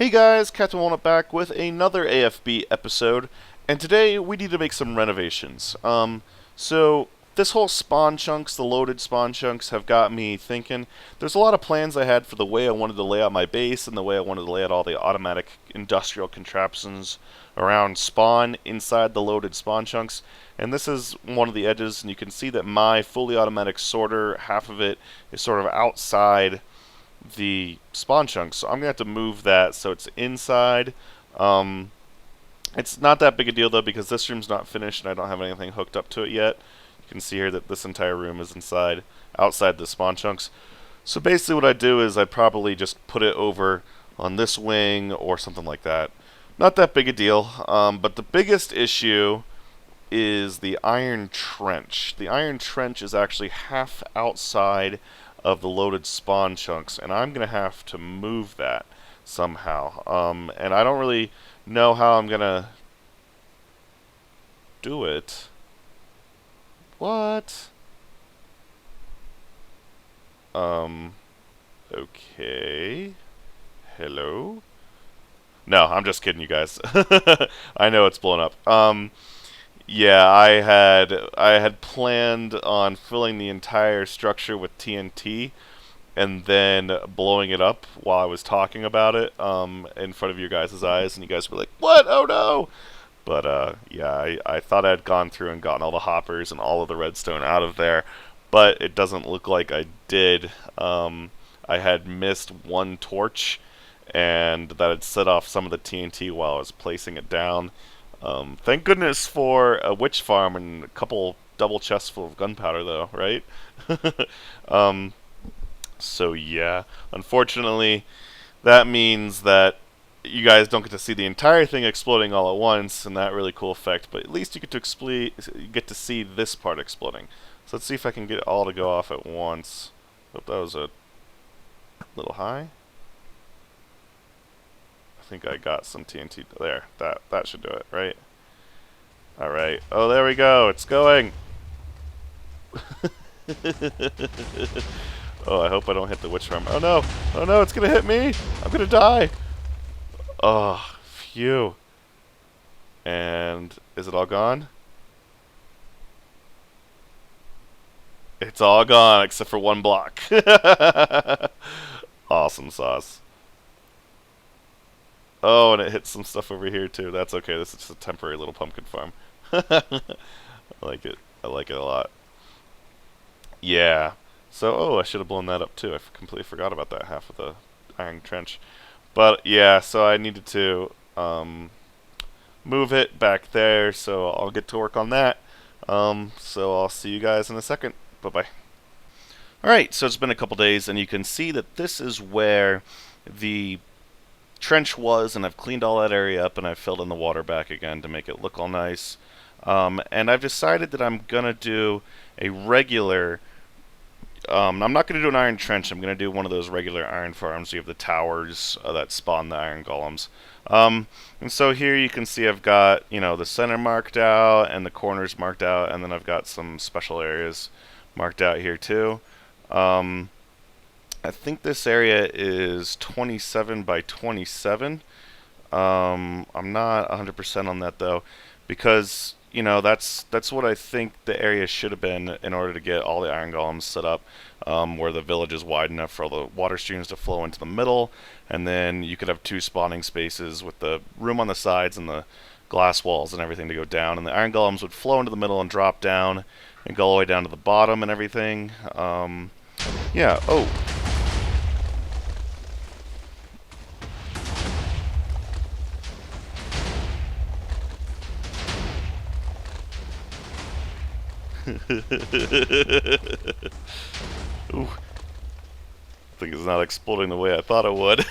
Hey guys, Captain Walnut back with another AFB episode, and today we need to make some renovations. So this whole spawn chunks, the loaded spawn chunks, have got me thinking. There's a lot of plans I had for the way I wanted to lay out my base and the way I wanted to lay out all the automatic industrial contraptions around spawn inside the loaded spawn chunks. And this is one of the edges, and you can see that my fully automatic sorter, half of it, is sort of outside the spawn chunks, so I'm gonna have to move that so it's inside. Um, it's not that big a deal though because this room's not finished and I don't have anything hooked up to it yet. You can see here that this entire room is outside the spawn chunks. So basically what I do is I probably just put it over on this wing or something like that. Not that big a deal, but the biggest issue is the iron trench. The iron trench is actually half outside of the loaded spawn chunks, and I'm going to have to move that somehow. And I don't really know how I'm going to do it. What? Okay. Hello? No, I'm just kidding, you guys. I know it's blown up. Yeah, I had planned on filling the entire structure with TNT and then blowing it up while I was talking about it in front of your guys' eyes, and you guys were like, "What? Oh no!" But yeah, I thought I'd gone through and gotten all the hoppers and all of the redstone out of there, but it doesn't look like I did. I had missed one torch, and that had set off some of the TNT while I was placing it down. Thank goodness for a witch farm and a couple double chests full of gunpowder, though, right? um, so yeah, unfortunately, that means that you guys don't get to see the entire thing exploding all at once, and that really cool effect. But at least you get to see this part exploding. So let's see if I can get it all to go off at once. Hope that was a little high. I think I got some TNT there. That should do it, right? All right. Oh, there we go. It's going. Oh, I hope I don't hit the witch farm. Oh no! Oh no! It's gonna hit me! I'm gonna die! Oh, phew. And is it all gone? It's all gone except for one block. Awesome sauce. Oh, and it hit some stuff over here too. That's okay. This is just a temporary little pumpkin farm. I like it. I like it a lot. Yeah. So, oh, I should have blown that up too. I completely forgot about that half of the iron trench. But yeah, so I needed to move it back there. So I'll get to work on that. So I'll see you guys in a second. Bye bye. All right. So it's been a couple days, and you can see that this is where the trench was, and I've cleaned all that area up and I've filled in the water back again to make it look all nice. And I've decided that I'm gonna do a regular I'm not going to do an iron trench. I'm going to do one of those regular iron farms. You have the towers that spawn the iron golems. And so here you can see I've got, the center marked out and the corners marked out, and then I've got some special areas marked out here too. I think this area is 27 by 27. I'm not 100% on that though, because that's what I think the area should have been in order to get all the iron golems set up, where the village is wide enough for all the water streams to flow into the middle, and then you could have two spawning spaces with the room on the sides and the glass walls and everything to go down, and the iron golems would flow into the middle and drop down and go all the way down to the bottom and everything. Yeah. Oh. Ooh. Thing is not exploding the way I thought it would.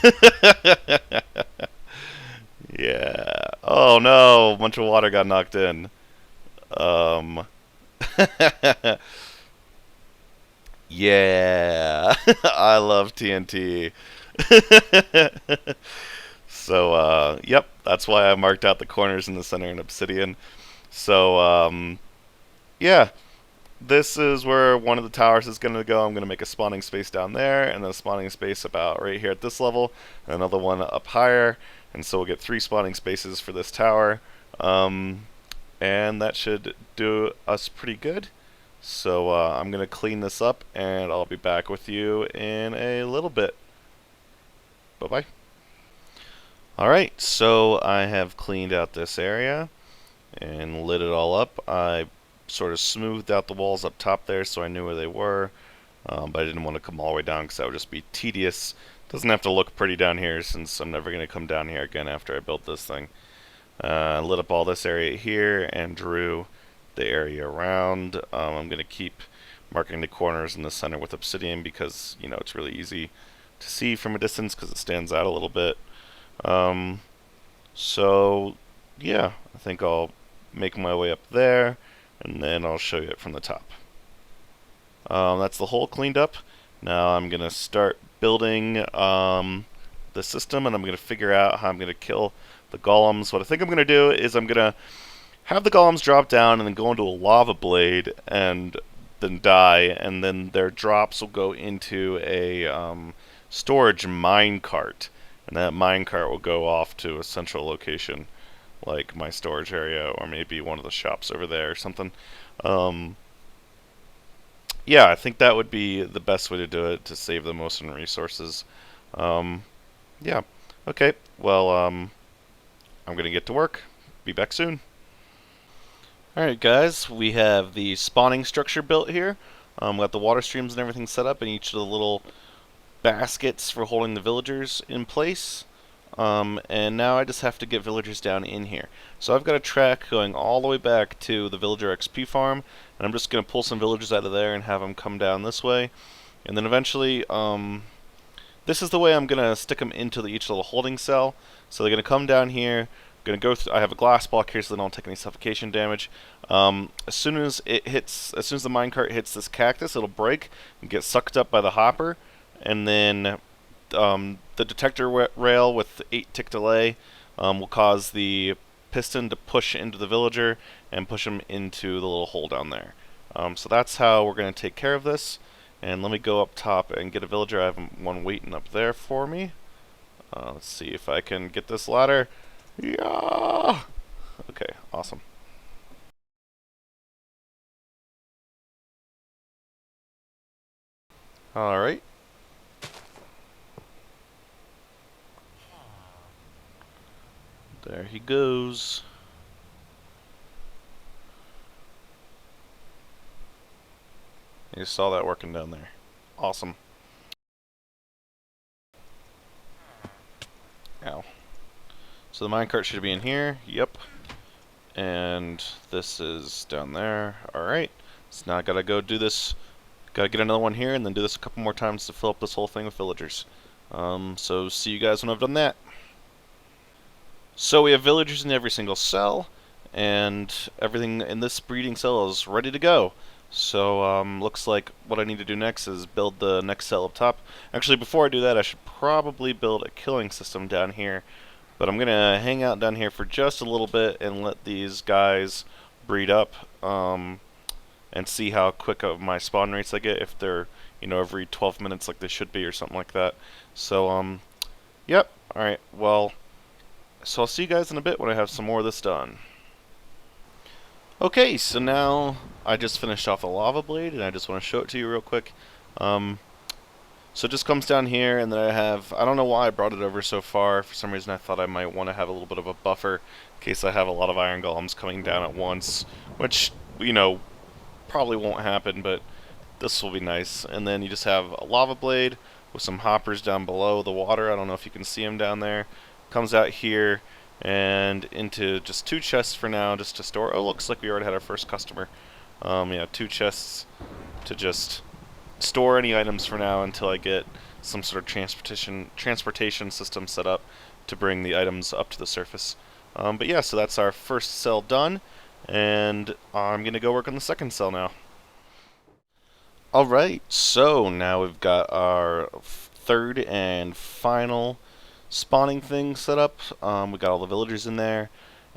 Yeah. Oh no, a bunch of water got knocked in. Um. Yeah. I love TNT. So, yep, that's why I marked out the corners in the center in obsidian. So, yeah. this is where one of the towers is going to go. I'm going to make a spawning space down there, and then a spawning space about right here at this level, and another one up higher, and so we'll get 3 spawning spaces for this tower, and that should do us pretty good. So I'm going to clean this up, and I'll be back with you in a little bit. Bye-bye. Alright, so I have cleaned out this area and lit it all up. I sort of smoothed out the walls up top there so I knew where they were, but I didn't want to come all the way down because that would just be tedious. Doesn't have to look pretty down here since I'm never going to come down here again after I built this thing. Lit up all this area here and drew the area around. I'm going to keep marking the corners in the center with obsidian because, you know, it's really easy to see from a distance because it stands out a little bit. So yeah, I think I'll make my way up there and then I'll show you it from the top. That's the hole cleaned up. Now I'm gonna start building the system, and I'm gonna figure out how I'm gonna kill the golems. What I think I'm gonna do is I'm gonna have the golems drop down and then go into a lava blade and then die, and then their drops will go into a storage mine cart, and that mine cart will go off to a central location like my storage area or maybe one of the shops over there or something. Yeah, I think that would be the best way to do it to save the most in resources. Yeah. Okay. Well, I'm gonna get to work. Be back soon. Alright guys, we have the spawning structure built here. We got the water streams and everything set up in each of the little baskets for holding the villagers in place. And now I just have to get villagers down in here. So I've got a track going all the way back to the villager XP farm, and I'm just going to pull some villagers out of there and have them come down this way. And then eventually, this is the way I'm going to stick them into each little holding cell. So they're going to come down here. Going to go through, I have a glass block here so they don't take any suffocation damage. As soon as the minecart hits this cactus, it'll break and get sucked up by the hopper, and then the detector rail with the 8-tick delay will cause the piston to push into the villager and push him into the little hole down there. So that's how we're going to take care of this. And let me go up top and get a villager. I have one waiting up there for me. Let's see if I can get this ladder. Yeah! Okay, awesome. Alright. There he goes. You saw that working down there. Awesome. Ow. So the minecart should be in here. Yep. And this is down there. Alright. So now I gotta go do this. Gotta get another one here and then do this a couple more times to fill up this whole thing with villagers. So see you guys when I've done that. So we have villagers in every single cell, and everything in this breeding cell is ready to go. So looks like what I need to do next is build the next cell up top. Actually, before I do that, I should probably build a killing system down here. But I'm gonna hang out down here for just a little bit and let these guys breed up, and see how quick of my spawn rates I get, if they're, you know, every 12 minutes like they should be or something like that. So yep. Alright, well, so I'll see you guys in a bit when I have some more of this done. Okay, so now I just finished off the lava blade, and I just want to show it to you real quick. So it just comes down here, and then I don't know why I brought it over so far. For some reason I thought I might want to have a little bit of a buffer in case I have a lot of iron golems coming down at once, which, you know, probably won't happen, but this will be nice. And then you just have a lava blade with some hoppers down below the water. I don't know if you can see them down there. Comes out here and into just 2 chests for now, just to store. Oh, looks like we already had our first customer. Yeah, 2 chests to just store any items for now until I get some sort of transportation system set up to bring the items up to the surface. But yeah, so that's our first cell done, and I'm gonna go work on the second cell now. Alright, so now we've got our third and final spawning thing set up. We got all the villagers in there,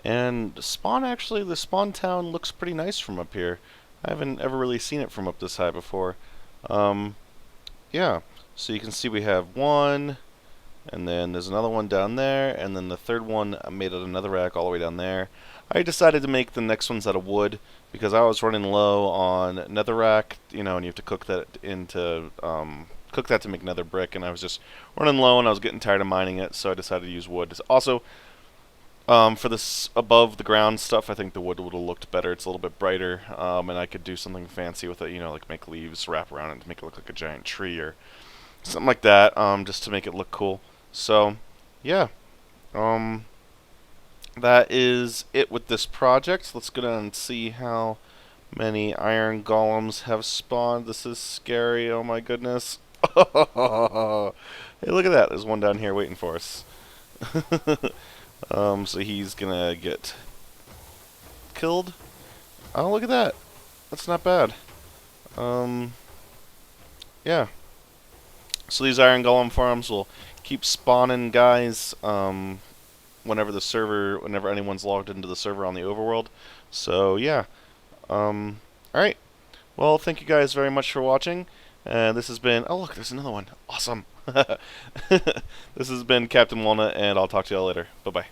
and the spawn town looks pretty nice from up here. I haven't ever really seen it from up this high before. Um, yeah, so you can see we have one, and then there's another one down there, and then the third one I made out of another rack all the way down there. I decided to make the next ones out of wood because I was running low on netherrack, you know, and you have to cook that into cook that to make nether brick, and I was just running low and I was getting tired of mining it, so I decided to use wood. Also, for this above the ground stuff, I think the wood would have looked better. It's a little bit brighter, and I could do something fancy with it, you know, like make leaves wrap around it to make it look like a giant tree or something like that, just to make it look cool. So, yeah, um, that is it with this project. Let's go down and see how many iron golems have spawned. This is scary. Oh my goodness. Hey, look at that. There's one down here waiting for us. So he's gonna get killed. Oh, look at that. That's not bad. Yeah. So these iron golem farms will keep spawning guys, whenever anyone's logged into the server on the overworld. So yeah. Alright. Well, thank you guys very much for watching. This has been... Oh, look, there's another one. Awesome. This has been Captain Walnut, and I'll talk to y'all later. Bye-bye.